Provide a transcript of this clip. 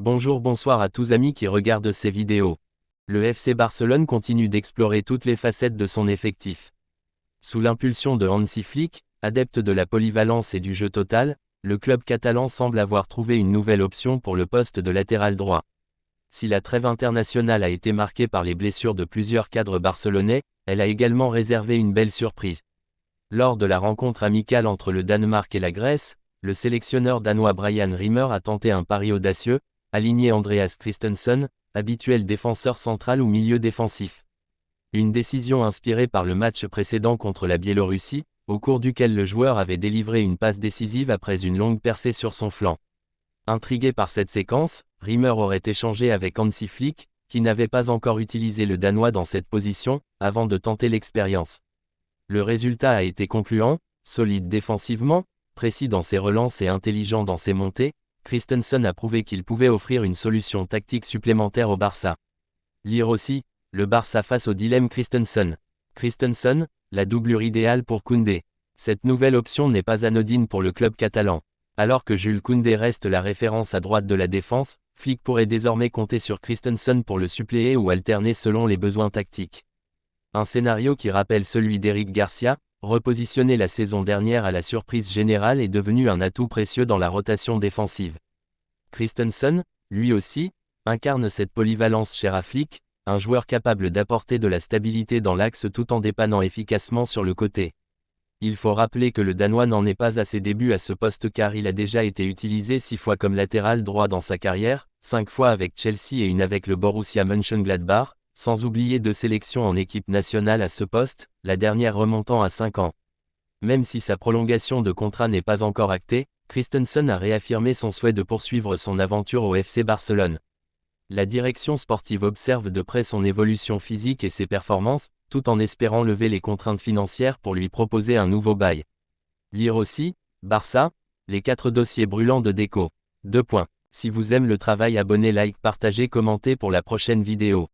Bonjour, bonsoir à tous amis qui regardent ces vidéos. Le FC Barcelone continue d'explorer toutes les facettes de son effectif. Sous l'impulsion de Hansi Flick, adepte de la polyvalence et du jeu total, le club catalan semble avoir trouvé une nouvelle option pour le poste de latéral droit. Si la trêve internationale a été marquée par les blessures de plusieurs cadres barcelonais, elle a également réservé une belle surprise. Lors de la rencontre amicale entre le Danemark et la Grèce, le sélectionneur danois Brian Rimmer a tenté un pari audacieux, aligné Andreas Christensen, habituel défenseur central ou milieu défensif. Une décision inspirée par le match précédent contre la Biélorussie, au cours duquel le joueur avait délivré une passe décisive après une longue percée sur son flanc. Intrigué par cette séquence, Rimmer aurait échangé avec Hansi Flick, qui n'avait pas encore utilisé le Danois dans cette position, avant de tenter l'expérience. Le résultat a été concluant, solide défensivement, précis dans ses relances et intelligent dans ses montées. Christensen a prouvé qu'il pouvait offrir une solution tactique supplémentaire au Barça. Lire aussi, le Barça face au dilemme Christensen. Christensen, la doublure idéale pour Koundé. Cette nouvelle option n'est pas anodine pour le club catalan. Alors que Jules Koundé reste la référence à droite de la défense, Flick pourrait désormais compter sur Christensen pour le suppléer ou alterner selon les besoins tactiques. Un scénario qui rappelle celui d'Eric Garcia, repositionné la saison dernière à la surprise générale, est devenu un atout précieux dans la rotation défensive. Christensen, lui aussi, incarne cette polyvalence chère à Flick, un joueur capable d'apporter de la stabilité dans l'axe tout en dépannant efficacement sur le côté. Il faut rappeler que le Danois n'en est pas à ses débuts à ce poste car il a déjà été utilisé 6 fois comme latéral droit dans sa carrière, 5 fois avec Chelsea et une avec le Borussia Mönchengladbach, sans oublier 2 sélections en équipe nationale à ce poste, la dernière remontant à 5 ans. Même si sa prolongation de contrat n'est pas encore actée, Christensen a réaffirmé son souhait de poursuivre son aventure au FC Barcelone. La direction sportive observe de près son évolution physique et ses performances, tout en espérant lever les contraintes financières pour lui proposer un nouveau bail. Lire aussi, Barça, les 4 dossiers brûlants de Deco. 2 points. Si vous aimez le travail, abonnez, like, partagez, commentez pour la prochaine vidéo.